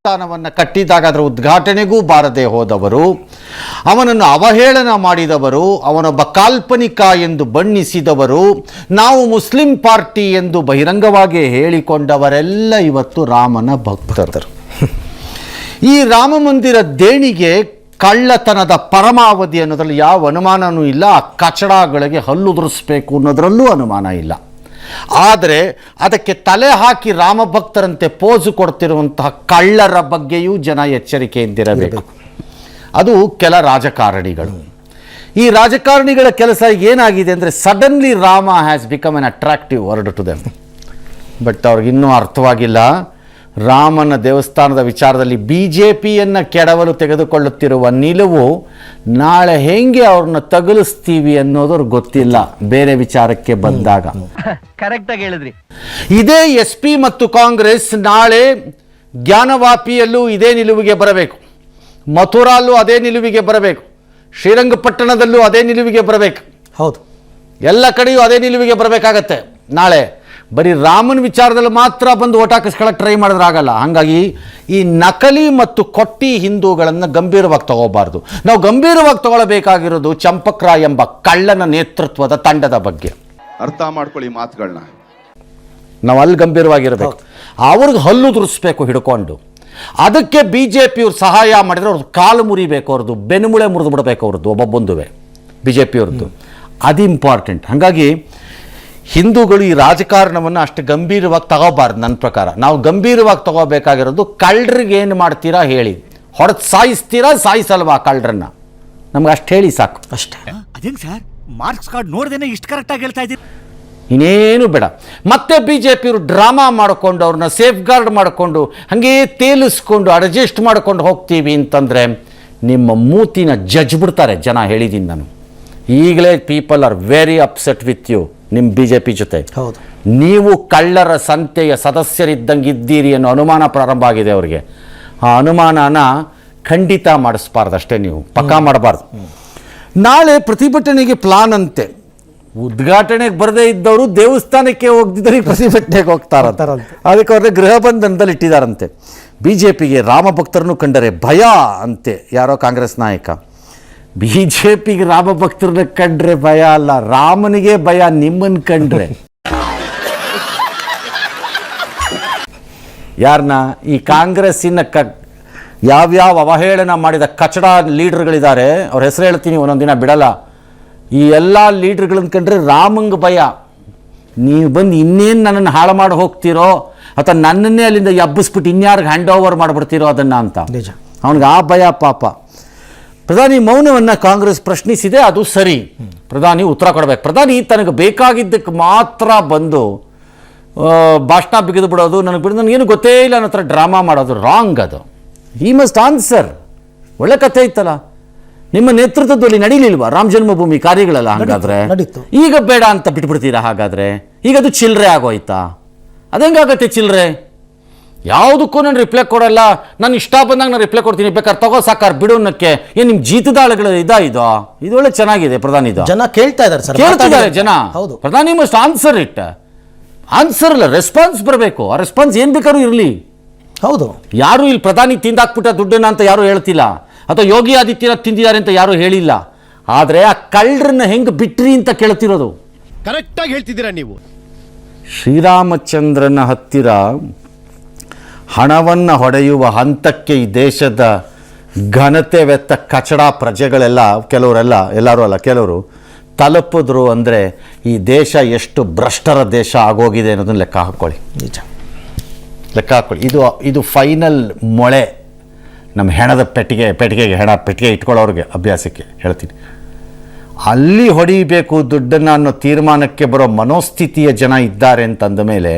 ದೇವಸ್ಥಾನವನ್ನು ಕಟ್ಟಿದಾಗ ಅದರ ಉದ್ಘಾಟನೆಗೂ ಬಾರದೆ ಹೋದವರು, ಅವನನ್ನು ಅವಹೇಳನ ಮಾಡಿದವರು, ಅವನೊಬ್ಬ ಕಾಲ್ಪನಿಕ ಎಂದು ಬಣ್ಣಿಸಿದವರು, ನಾವು ಮುಸ್ಲಿಂ ಪಾರ್ಟಿ ಎಂದು ಬಹಿರಂಗವಾಗಿ ಹೇಳಿಕೊಂಡವರೆಲ್ಲ ಇವತ್ತು ರಾಮನ ಭಕ್ತರು. ಈ ರಾಮ ಮಂದಿರ ದೇಣಿಗೆ ಕಳ್ಳತನದ ಪರಮಾವಧಿ ಅನ್ನೋದ್ರಲ್ಲಿ ಯಾವ ಅನುಮಾನವೂ ಇಲ್ಲ. ಆ ಕಚಡಗಳಿಗೆ ಹಲ್ಲುದುರಿಸ್ಬೇಕು ಅನ್ನೋದ್ರಲ್ಲೂ ಅನುಮಾನ ಇಲ್ಲ. ಆದರೆ ಅದಕ್ಕೆ ತಲೆ ಹಾಕಿ ರಾಮಭಕ್ತರಂತೆ ಪೋಸು ಕೊಡ್ತಿರುವಂತಹ ಕಳ್ಳರ ಬಗ್ಗೆಯೂ ಜನ ಎಚ್ಚರಿಕೆಯಿಂದಿರಬೇಕು. ಅದು ಕೆಲ ರಾಜಕಾರಣಿಗಳು. ಈ ರಾಜಕಾರಣಿಗಳ ಕೆಲಸ ಏನಾಗಿದೆ ಅಂದರೆ, suddenly Rama has become an attractive word to them. But ಅವ್ರಿಗಿನ್ನೂ ಅರ್ಥವಾಗಿಲ್ಲ, ರಾಮನ ದೇವಸ್ಥಾನದ ವಿಚಾರದಲ್ಲಿ BJPಯನ್ನು ಕೆಡವಲು ತೆಗೆದುಕೊಳ್ಳುತ್ತಿರುವ ನಿಲುವು ನಾಳೆ ಹೆಂಗೆ ಅವ್ರನ್ನ ತಗುಲಿಸ್ತೀವಿ ಅನ್ನೋದು ಗೊತ್ತಿಲ್ಲ. ಬೇರೆ ವಿಚಾರಕ್ಕೆ ಬಂದಾಗ ಕರೆಕ್ಟಾಗಿ ಹೇಳಿದ್ರಿ. ಇದೇ SP ಮತ್ತು ಕಾಂಗ್ರೆಸ್ ನಾಳೆ ಜ್ಞಾನವಾಪಿಯಲ್ಲೂ ಇದೇ ನಿಲುವಿಗೆ ಬರಬೇಕು, ಮಥುರಾಲ್ಲೂ ಅದೇ ನಿಲುವಿಗೆ ಬರಬೇಕು, ಶ್ರೀರಂಗಪಟ್ಟಣದಲ್ಲೂ ಅದೇ ನಿಲುವಿಗೆ ಬರಬೇಕು. ಹೌದು, ಎಲ್ಲ ಕಡೆಯೂ ಅದೇ ನಿಲುವಿಗೆ ಬರಬೇಕಾಗತ್ತೆ. ನಾಳೆ ಬರೀ ರಾಮನ ವಿಚಾರದಲ್ಲಿ ಮಾತ್ರ ಬಂದು ಓಟ್ ಹಾಕಿಸ್ಕೊಳ್ಳೋಕೆ ಟ್ರೈ ಮಾಡಿದ್ರೆ ಆಗಲ್ಲ. ಹಾಗಾಗಿ ಈ ನಕಲಿ ಮತ್ತು ಕೊಟ್ಟಿ ಹಿಂದೂಗಳನ್ನು ಗಂಭೀರವಾಗಿ ತಗೋಬಾರ್ದು. ನಾವು ಗಂಭೀರವಾಗಿ ತಗೊಳ್ಬೇಕಾಗಿರೋದು ಚಂಪಕ್ರಾಯ್ ಎಂಬ ಕಳ್ಳನ ನೇತೃತ್ವದ ತಂಡದ ಬಗ್ಗೆ. ಅರ್ಥ ಮಾಡ್ಕೊಳ್ಳಿ ಮಾತುಗಳನ್ನ. ನಾವು ಅಲ್ಲಿ ಗಂಭೀರವಾಗಿರಬೇಕು. ಅವ್ರಿಗೆ ಹಲ್ಲು ತುರಿಸ್ಬೇಕು ಹಿಡ್ಕೊಂಡು. ಅದಕ್ಕೆ BJPಯವ್ರು ಸಹಾಯ ಮಾಡಿದ್ರೆ ಅವ್ರದ್ದು ಕಾಲು ಮುರಿಬೇಕು, ಅವ್ರದ್ದು ಬೆನ್ನುಮೂಳೆ ಮುರಿದು ಬಿಡಬೇಕು, ಅವ್ರದ್ದು ಒಬ್ಬೊಬ್ಬಂದುವೆ BJPಯವ್ರದ್ದು. ಅದು ಇಂಪಾರ್ಟೆಂಟ್. ಹಾಗಾಗಿ ಹಿಂದೂಗಳು ಈ ರಾಜಕಾರಣವನ್ನು ಅಷ್ಟು ಗಂಭೀರವಾಗಿ ತಗೋಬಾರ್ದು. ನನ್ನ ಪ್ರಕಾರ ನಾವು ಗಂಭೀರವಾಗಿ ತಗೋಬೇಕಾಗಿರೋದು, ಕಳ್ಳರಿಗೆ ಏನು ಮಾಡ್ತೀರಾ ಹೇಳಿ, ಹೊಡೆದು ಸಾಯಿಸ್ತೀರಾ ಸಾಯಿಸಲ್ವಾ ಕಳ್ಳರನ್ನ, ನಮ್ಗೆ ಅಷ್ಟು ಹೇಳಿ ಸಾಕು ಅಷ್ಟೇ. ಅದೇನು ಸರ್, ಮಾರ್ಕ್ಸ್ ಕಾರ್ಡ್ ನೋಡ್ದೇನೆ ಇಷ್ಟು ಕರೆಕ್ಟಾಗಿ ಹೇಳ್ತಾ ಇದ್ದೀರಿ? ಇನ್ನೇನು ಬೇಡ. ಮತ್ತೆ BJPಯವರು ಡ್ರಾಮಾ ಮಾಡಿಕೊಂಡು ಅವ್ರನ್ನ ಸೇಫ್ ಗಾರ್ಡ್ ಮಾಡಿಕೊಂಡು ಹಾಗೇ ತೇಲಿಸ್ಕೊಂಡು ಅಡ್ಜಸ್ಟ್ ಮಾಡ್ಕೊಂಡು ಹೋಗ್ತೀವಿ ಅಂತಂದರೆ ನಿಮ್ಮ ಮೂತಿನ ಜಜ್ಬಿಡ್ತಾರೆ ಜನ. ಹೇಳಿದ್ದೀನಿ ನಾನು ಈಗಲೇ. People are very upset with you, ನಿಮ್ಮ BJP ಜೊತೆ. ಹೌದು, ನೀವು ಕಳ್ಳರ ಸಂತೆಯ ಸದಸ್ಯರಿದ್ದಂಗೆ ಇದ್ದೀರಿ ಅನ್ನೋ ಅನುಮಾನ ಪ್ರಾರಂಭ ಆಗಿದೆ ಅವರಿಗೆ. ಆ ಅನುಮಾನನ ಖಂಡಿತ ಮಾಡಿಸ್ಬಾರ್ದು, ಅಷ್ಟೇ. ನೀವು ಪಕ್ಕಾ ಮಾಡಬಾರ್ದು. ನಾಳೆ ಪ್ರತಿಭಟನೆಗೆ ಪ್ಲಾನ್ ಅಂತೆ. ಉದ್ಘಾಟನೆಗೆ ಬರದೇ ಇದ್ದವರು ದೇವಸ್ಥಾನಕ್ಕೆ ಹೋಗ್ದಿದ್ದರಿಗೆ ಪ್ರತಿಭಟನೆಗೆ ಹೋಗ್ತಾರಂತೆ. ಅದಕ್ಕೆ ಅವ್ರನ್ನ ಗೃಹ ಬಂಧನದಲ್ಲಿ ಇಟ್ಟಿದ್ದಾರಂತೆ. BJPಗೆ ರಾಮ ಭಕ್ತರನ್ನು ಕಂಡರೆ ಭಯ ಅಂತೆ ಯಾರೋ ಕಾಂಗ್ರೆಸ್ ನಾಯಕ. BJPಗೆ ರಾಮ ಭಕ್ತರನ್ನ ಕಂಡ್ರೆ ಭಯ ಅಲ್ಲ, ರಾಮನಿಗೆ ಭಯ ನಿಮ್ಮನ್ನು ಕಂಡ್ರೆ. ಯಾರನ್ನ? ಈ ಕಾಂಗ್ರೆಸ್ಸಿನ ಯಾವ್ಯಾವ ಅವಹೇಳನ ಮಾಡಿದ ಕಚಡ ಲೀಡರ್ಗಳಿದ್ದಾರೆ, ಅವ್ರ ಹೆಸರು ಹೇಳ್ತೀನಿ, ಒಂದೊಂದಿನ ಬಿಡಲ್ಲ. ಈ ಎಲ್ಲ ಲೀಡರ್ಗಳನ್ನ ಕಂಡ್ರೆ ರಾಮಂಗೆ ಭಯ. ನೀವು ಬಂದು ಇನ್ನೇನು ನನ್ನನ್ನು ಹಾಳು ಮಾಡಿ ಹೋಗ್ತೀರೋ ಅಥವಾ ನನ್ನನ್ನೇ ಅಲ್ಲಿಂದ ಎಬ್ಬಿಸ್ಬಿಟ್ಟು ಇನ್ಯಾರಿಗೆ ಹ್ಯಾಂಡ್ ಓವರ್ ಮಾಡಿಬಿಡ್ತೀರೋ ಅದನ್ನು ಅಂತ ನಿಜ. ಅವನಿಗೆ ಆ ಭಯ ಪಾಪ. ಪ್ರಧಾನಿ ಮೌನವನ್ನು ಕಾಂಗ್ರೆಸ್ ಪ್ರಶ್ನಿಸಿದೆ, ಅದು ಸರಿ. ಪ್ರಧಾನಿ ಉತ್ತರ ಕೊಡಬೇಕು. ಪ್ರಧಾನಿ ತನಗೆ ಬೇಕಾಗಿದ್ದಕ್ಕೆ ಮಾತ್ರ ಬಂದು ಭಾಷಣ ಬಿಗಿದು ಬಿಡೋದು, ನನಗೆ ಬಿಡೋದು ನನಗೇನು ಗೊತ್ತೇ ಇಲ್ಲ ಅನ್ನೋ ಥರ ಡ್ರಾಮಾ ಮಾಡೋದು ರಾಂಗ್. ಅದು ಈ ಮಸ್ಟ್ ಆನ್ಸರ್. ಒಳ್ಳೆ ಕಥೆ ಇತ್ತಲ್ಲ, ನಿಮ್ಮ ನೇತೃತ್ವದಲ್ಲಿ ನಡೀಲಿಲ್ವಾ ರಾಮ ಜನ್ಮಭೂಮಿ ಕಾರ್ಯಗಳೆಲ್ಲ? ಹಾಗಾದ್ರೆ ಈಗ ಬೇಡ ಅಂತ ಬಿಟ್ಬಿಡ್ತೀರಾ? ಹಾಗಾದ್ರೆ ಈಗ ಅದು ಚಿಲ್ಲರೆ ಆಗೋಯ್ತಾ? ಅದಂಗಾಗತ್ತೆ ಚಿಲ್ಲರೆ? ಯಾವುದಕ್ಕೂ ನಾನು ರಿಪ್ಲೈ ಕೊಡಲ್ಲ, ನಾನು ಇಷ್ಟ ಬಂದಾಗ ನಾನು ರಿಪ್ಲೈ ಕೊಡ್ತೀನಿ, ಬೇಕಾದ್ರೆ ತಗೋ ಸಾಕಾರ ಬಿಡು ಅನ್ನಕ್ಕೆ. ಏನು ನಿಮ್ಮ ಜೀತದಾಳಗಳು ಇದು ಒಳ್ಳೆ ಚೆನ್ನಾಗಿದೆ. ಪ್ರಧಾನಿದು ಜನ ಕೇಳ್ತಾ ಇದ್ದಾರೆ ಸರ್, ಕೇಳ್ತಿದ್ದಾರೆ ಜನ. ಹೌದು, ಪ್ರಧಾನಿ ಮಸ್ಟ್ ಆನ್ಸರ್ ಇಟ್. ಆನ್ಸರ್ ಅಲ್ಲ, ರೆಸ್ಪಾನ್ಸ್ ಬರಬೇಕು. ಆ ರೆಸ್ಪಾನ್ಸ್ ಏನು ಬೇಕಾದ್ರೂ ಇರಲಿ. ಹೌದು, ಯಾರು ಇಲ್ಲಿ ಪ್ರಧಾನಿ ತಿಂದಾಕ್ಬಿಟ್ಟ ದುಡ್ಡನ್ನ ಅಂತ ಯಾರು ಹೇಳ್ತಿಲ್ಲ, ಅಥವಾ ಯೋಗಿ ಆದಿತ್ಯನಾಥ್ ತಿಂದಿದ್ದಾರೆ ಅಂತ ಯಾರು ಹೇಳಿಲ್ಲ. ಆದರೆ ಆ ಕಳ್ಳರನ್ನ ಹೆಂಗೆ ಬಿಟ್ರಿ ಅಂತ ಕೇಳ್ತಿರೋದು. ಕರೆಕ್ಟಾಗಿ ಹೇಳ್ತಿದ್ದೀರಾ ನೀವು. ಶ್ರೀರಾಮಚಂದ್ರನ ಹತ್ತಿರ ಹಣವನ್ನು ಹೊಡೆಯುವ ಹಂತಕ್ಕೆ ಈ ದೇಶದ ಘನತೆ ವೆತ್ತ ಕಚಡ ಪ್ರಜೆಗಳೆಲ್ಲ, ಕೆಲವರೆಲ್ಲ, ಎಲ್ಲರೂ ಅಲ್ಲ ಕೆಲವರು ತಲುಪಿದ್ರು ಅಂದರೆ ಈ ದೇಶ ಎಷ್ಟು ಭ್ರಷ್ಟರ ದೇಶ ಆಗೋಗಿದೆ ಅನ್ನೋದನ್ನು ಲೆಕ್ಕ ಹಾಕ್ಕೊಳ್ಳಿ. ನಿಜ, ಲೆಕ್ಕ ಹಾಕ್ಕೊಳ್ಳಿ. ಇದು ಫೈನಲ್ ಮೊಳೆ ನಮ್ಮ ಹೆಣದ ಪೆಟ್ಟಿಗೆ ಇಟ್ಕೊಳ್ಳೋರಿಗೆ ಅಭ್ಯಾಸಕ್ಕೆ ಹೇಳ್ತೀನಿ. ಅಲ್ಲಿ ಹೊಡಿಬೇಕು ದುಡ್ಡನ್ನು ಅನ್ನೋ ತೀರ್ಮಾನಕ್ಕೆ ಬರೋ ಮನೋಸ್ಥಿತಿಯ ಜನ ಇದ್ದಾರೆ ಅಂತಂದ ಮೇಲೆ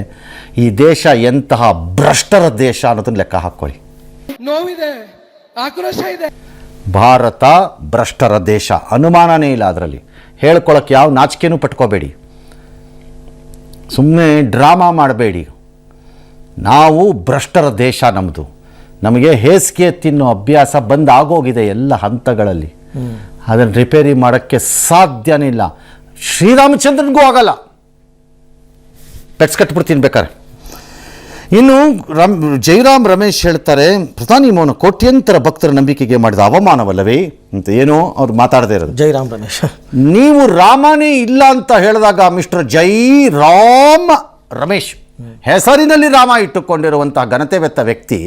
ಈ ದೇಶ ಎಂತಹ ಭ್ರಷ್ಟರ ದೇಶ ಅನ್ನೋದನ್ನ ಲೆಕ್ಕ ಹಾಕ್ಕೊಳ್ಳಿ. ನೋವಿದೆ, ಆಕ್ರೋಶ ಇದೆ. ಭಾರತ ಭ್ರಷ್ಟರ ದೇಶ, ಅನುಮಾನನೇ ಇಲ್ಲ ಅದರಲ್ಲಿ. ಹೇಳ್ಕೊಳಕ್ಕೆ ಯಾವ ನಾಚಿಕೆನೂ ಪಟ್ಕೋಬೇಡಿ, ಸುಮ್ಮನೆ ಡ್ರಾಮಾ ಮಾಡಬೇಡಿ. ನಾವು ಭ್ರಷ್ಟರ ದೇಶ ನಮ್ಮದು. ನಮಗೆ ಹೇಸಿಗೆ ತಿನ್ನೋ ಅಭ್ಯಾಸ ಬಂದಾಗೋಗಿದೆ ಎಲ್ಲ ಹಂತಗಳಲ್ಲಿ. ಅದನ್ನು ರಿಪೇರಿ ಮಾಡೋಕ್ಕೆ ಸಾಧ್ಯನೇ ಇಲ್ಲ. ಶ್ರೀರಾಮಚಂದ್ರನಿಗೂ ಆಗಲ್ಲ. ಪೆಟ್ಸ್ ಕಟ್ಬಿಡ್ತೀನಿ ಬೇಕಾರೆ. ಇನ್ನು ಜೈರಾಮ್ ರಮೇಶ್ ಹೇಳ್ತಾರೆ, ಪ್ರಧಾನಿ ಮೋಹನ್ ಕೋಟ್ಯಂತರ ಭಕ್ತರ ನಂಬಿಕೆಗೆ ಮಾಡಿದ ಅವಮಾನವಲ್ಲವೇ ಅಂತ. ಏನೋ ಅವ್ರು ಮಾತಾಡದೇ ಇರೋದು. ಜೈರಾಮ್ ರಮೇಶ್, ನೀವು ರಾಮನೇ ಇಲ್ಲ ಅಂತ ಹೇಳಿದಾಗ ಮಿಸ್ಟರ್ ಜೈರಾಮ್ ರಮೇಶ್, ಹೆಸರಿನಲ್ಲಿ ರಾಮ ಇಟ್ಟುಕೊಂಡಿರುವಂತಹ ಘನತೆವೆತ್ತ ವ್ಯಕ್ತಿ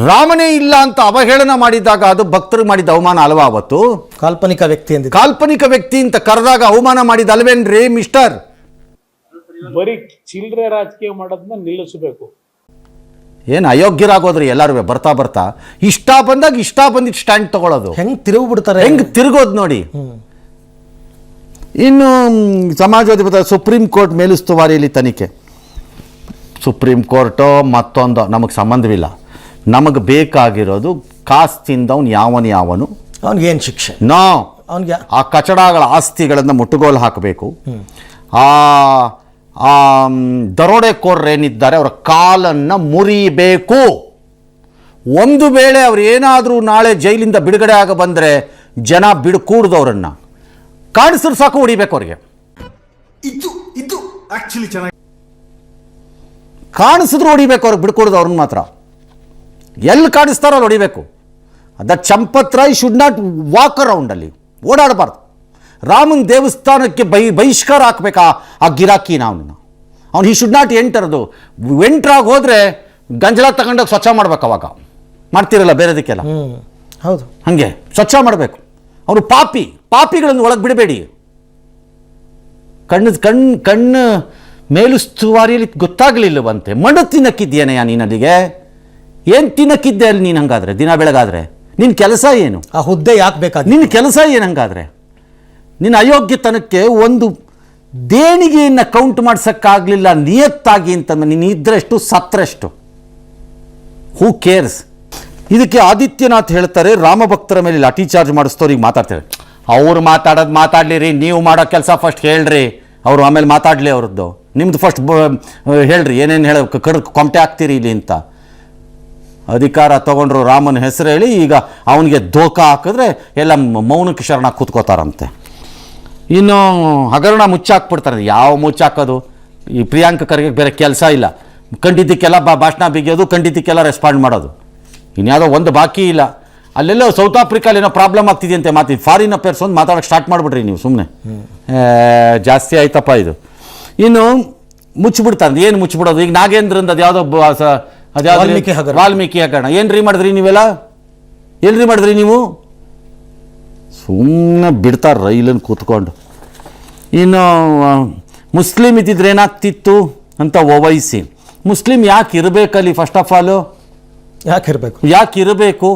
ರಾಮನೇ ಇಲ್ಲ ಅಂತ ಅವಹೇಳನ ಮಾಡಿದಾಗ ಅದು ಭಕ್ತರಿಗೆ ಮಾಡಿದ ಅವಮಾನ ಅಲ್ವಾ? ಅವತ್ತು ಕಾಲ್ಪನಿಕ ವ್ಯಕ್ತಿ ಎಂದಿದೆ. ಕಾಲ್ಪನಿಕ ವ್ಯಕ್ತಿ ಅಂತ ಕರೆದಾಗ ಅವಮಾನ ಮಾಡಿದ ಅಲ್ವೇನ್ರಿ ಮಿಸ್ಟರ್? ಬರೀ ಚಿಲ್ಲರೆ ರಾಜಕೀಯ ಮಾಡೋದನ್ನ ನಿಲ್ಲಿಸಬೇಕು. ಏನು ಅಯೋಗ್ಯರಾಗೋದ್ರಿ ಎಲ್ಲರೂ ಬರ್ತಾ ಬರ್ತಾ. ಇಷ್ಟ ಬಂದಾಗ ಇಷ್ಟ ಬಂದಿಟ್ಟು ಸ್ಟ್ಯಾಂಡ್ ತಗೊಳ್ಳೋದು, ಹೆಂಗ್ ತಿರುಗಿ ಬಿಡ್ತಾರೆ, ಹೆಂಗ್ ತಿರುಗೋದು ನೋಡಿ. ಇನ್ನು ಸಮಾಜವಾದಿ ಪಕ್ಷ ಸುಪ್ರೀಂ ಕೋರ್ಟ್ ಮೇಲುಸ್ತುವಾರಿಯಲ್ಲಿ ತನಿಖೆ. ಸುಪ್ರೀಂ ಕೋರ್ಟು ಮತ್ತೊಂದು ನಮಗೆ ಸಂಬಂಧವಿಲ್ಲ. ನಮಗೆ ಬೇಕಾಗಿರೋದು ಕಾಸು ತಿಂದವನು ಯಾವನು ಅವ್ನಿಗೆ ಏನು ಶಿಕ್ಷೆ, ನೋ, ಅವ್ನಿಗೆ ಆ ಕಚಡಗಳ ಆಸ್ತಿಗಳನ್ನು ಮುಟ್ಟುಗೋಲು ಹಾಕಬೇಕು. ಆ ದರೋಡೆಕೋರರೇನಿದ್ದಾರೆ ಅವರ ಕಾಲನ್ನು ಮುರಿಬೇಕು. ಒಂದು ವೇಳೆ ಅವ್ರು ಏನಾದರೂ ನಾಳೆ ಜೈಲಿಂದ ಬಿಡುಗಡೆ ಆಗ ಬಂದರೆ ಜನ ಕೂಡ್ದವ್ರನ್ನ ಕಾಣಿಸಿದ್ರು ಸಾಕು, ಹೊಡಿಬೇಕು ಅವ್ರಿಗೆ. ಇದು ಆಕ್ಚುಲಿ ಚೆನ್ನಾಗಿ ಕಾಣಿಸಿದ್ರು ಹೊಡಿಬೇಕು ಅವ್ರಿಗೆ, ಬಿಡ್ಕೂಡ್ದವ್ರನ್ನ ಮಾತ್ರ. ಎಲ್ಲಿ ಕಾಣಿಸ್ತಾರೋ ಅಲ್ಲಿ ಹೊಡಿಬೇಕು. That Champat Rai should not walk around, ಅಲ್ಲಿ ಓಡಾಡಬಾರ್ದು. ರಾಮನ ದೇವಸ್ಥಾನಕ್ಕೆ ಬಹಿಷ್ಕಾರ ಹಾಕ್ಬೇಕಾ ಆ ಗಿರಾಕಿನ ಅವ್ನು ಹಿ ಶುಡ್ ನಾಟ್ ಎಂಟರ್ದು. ಎಂಟ್ರಾಗಿ ಹೋದರೆ ಗಂಜಲ ತಗೊಂಡೋಗಿ ಸ್ವಚ್ಛ ಮಾಡ್ಬೇಕು. ಅವಾಗ ಮಾಡ್ತಿರಲ್ಲ ಬೇರೆದಕ್ಕೆಲ್ಲ, ಹೌದು, ಹಾಗೆ ಸ್ವಚ್ಛ ಮಾಡಬೇಕು. ಅವರು ಪಾಪಿಗಳನ್ನು ಒಳಗೆ ಬಿಡಬೇಡಿ. ಕಣ್ಣು ಮೇಲುಸ್ತುವಾರಿಯಲ್ಲಿ ಗೊತ್ತಾಗಲಿಲ್ಲವಂತೆ. ಮಣ್ಣು ತಿನ್ನಕ್ಕಿದ್ದೇನೆಯಾ ನೀನು ಅಲ್ಲಿಗೆ? ಏನು ತಿನ್ನಕ್ಕಿದ್ದೆ ಅಲ್ಲಿ ನೀನು? ಹಂಗಾದ್ರೆ ದಿನ ಬೆಳಗಾದ್ರೆ ನಿನ್ನ ಕೆಲಸ ಏನು? ಆ ಹುದ್ದೆ ಯಾಕೆ ಬೇಕಾದ? ನಿನ್ನ ಕೆಲಸ ಏನು ಹಂಗಾದ್ರೆ? ನಿನ್ನ ಅಯೋಗ್ಯತನಕ್ಕೆ ಒಂದು ದೇಣಿಗೆಯನ್ನು ಕೌಂಟ್ ಮಾಡ್ಸೋಕ್ಕಾಗಲಿಲ್ಲ ನಿಯತ್ತಾಗಿ ಅಂತಂದ್ರೆ ನೀನು ಇದ್ರೆಷ್ಟು ಸತ್ರಷ್ಟು. ಹೂ ಕೇರ್ಸ್? ಇದಕ್ಕೆ ಆದಿತ್ಯನಾಥ್ ಹೇಳ್ತಾರೆ, ರಾಮಭಕ್ತರ ಮೇಲೆ ಲಾಠಿ ಚಾರ್ಜ್ ಮಾಡಿಸ್ತವ್ರಿಗೆ ಮಾತಾಡ್ತಾರೆ. ಅವ್ರು ಮಾತಾಡಲಿರಿ, ನೀವು ಮಾಡೋ ಕೆಲಸ ಫಸ್ಟ್ ಹೇಳ್ರಿ. ಅವರು ಆಮೇಲೆ ಮಾತಾಡಲಿ ಅವ್ರದ್ದು. ನಿಮ್ದು ಫಸ್ಟ್ ಹೇಳ್ರಿ, ಏನೇನು ಕೊಮಟೆ ಹಾಕ್ತೀರಿ ಇಲ್ಲಿ ಅಂತ. ಅಧಿಕಾರ ತಗೊಂಡ್ರು ರಾಮನ ಹೆಸರು ಹೇಳಿ, ಈಗ ಅವನಿಗೆ ಧೋಕ ಹಾಕಿದ್ರೆ ಎಲ್ಲ ಮೌನಕ್ಕೆ ಶರಣ ಕೂತ್ಕೋತಾರಂತೆ. ಇನ್ನು ಹಗರಣ ಮುಚ್ಚಾಕ್ಬಿಡ್ತಾರೆ. ಯಾವ ಮುಚ್ಚಾಕೋದು? ಈ ಪ್ರಿಯಾಂಕ ಖರ್ಗೆ ಬೇರೆ ಕೆಲಸ ಇಲ್ಲ, ಕಂಡಿದ್ದಕ್ಕೆಲ್ಲ ಭಾಷಣ ಬಿಗಿಯೋದು, ಕಂಡಿದ್ದಕ್ಕೆಲ್ಲ ರೆಸ್ಪಾಂಡ್ ಮಾಡೋದು. ಇನ್ಯಾವುದೋ ಒಂದು ಬಾಕಿ ಇಲ್ಲ. ಅಲ್ಲೆಲ್ಲೋ ಸೌತ್ ಆಫ್ರಿಕಾಲಿ ಏನೋ ಪ್ರಾಬ್ಲಮ್ ಆಗ್ತಿದೆಯಂತೆ, ಫಾರಿನ್ ಅಫೇರ್ಸ್ ಒಂದು ಮಾತಾಡೋಕ್ಕೆ ಸ್ಟಾರ್ಟ್ ಮಾಡಿಬಿಡ್ರಿ ನೀವು ಸುಮ್ಮನೆ. ಜಾಸ್ತಿ ಆಯ್ತಪ್ಪ ಇದು. ಇನ್ನು ಮುಚ್ಚಿಬಿಡ್ತಾರೆ. ಏನು ಮುಚ್ಚಿಬಿಡೋದು? ಈಗ ನಾಗೇಂದ್ರಂದು ಅದ್ಯಾವುದೋ ವಾಲ್ಮೀಕಿ ಹಗರಣ ಏನ್ರಿ ಮಾಡಿದ್ರಿ ನೀವೆಲ್ಲ? ಏನ್ರಿ ಮಾಡಿದ್ರಿ ನೀವು? ಸುಮ್ಮನೆ ಬಿಡ್ತಾರೆ ರೈಲನ್ನು ಕೂತ್ಕೊಂಡು. ಇನ್ನು ಮುಸ್ಲಿಮ್ ಇದ್ದಿದ್ರೆ ಏನಾಗ್ತಿತ್ತು ಅಂತ ಓವೈಸಿ. ಮುಸ್ಲಿಮ್ ಯಾಕೆ ಇರಬೇಕಲ್ಲಿ? ಫಸ್ಟ್ ಆಫ್ ಆಲು ಯಾಕೆ ಇರಬೇಕು?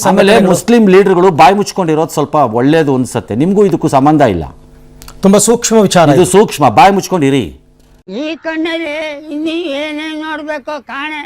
ಆಮೇಲೆ ಮುಸ್ಲಿಂ ಲೀಡರ್ಗಳು ಬಾಯಿ ಮುಚ್ಕೊಂಡಿರೋದು ಸ್ವಲ್ಪ ಒಳ್ಳೇದು ಅನ್ಸುತ್ತೆ. ನಿಮಗೂ ಇದಕ್ಕೂ ಸಂಬಂಧ ಇಲ್ಲ. ತುಂಬಾ ಸೂಕ್ಷ್ಮ ವಿಚಾರ ಇದು ಸೂಕ್ಷ್ಮ. ಬಾಯಿ ಮುಚ್ಕೊಂಡಿರಿ. ಈ ಕಣ್ಣಲ್ಲಿ ಇನ್ನೀ ಏನೇನು ನೋಡ್ಬೇಕೋ ಕಾಣೆ.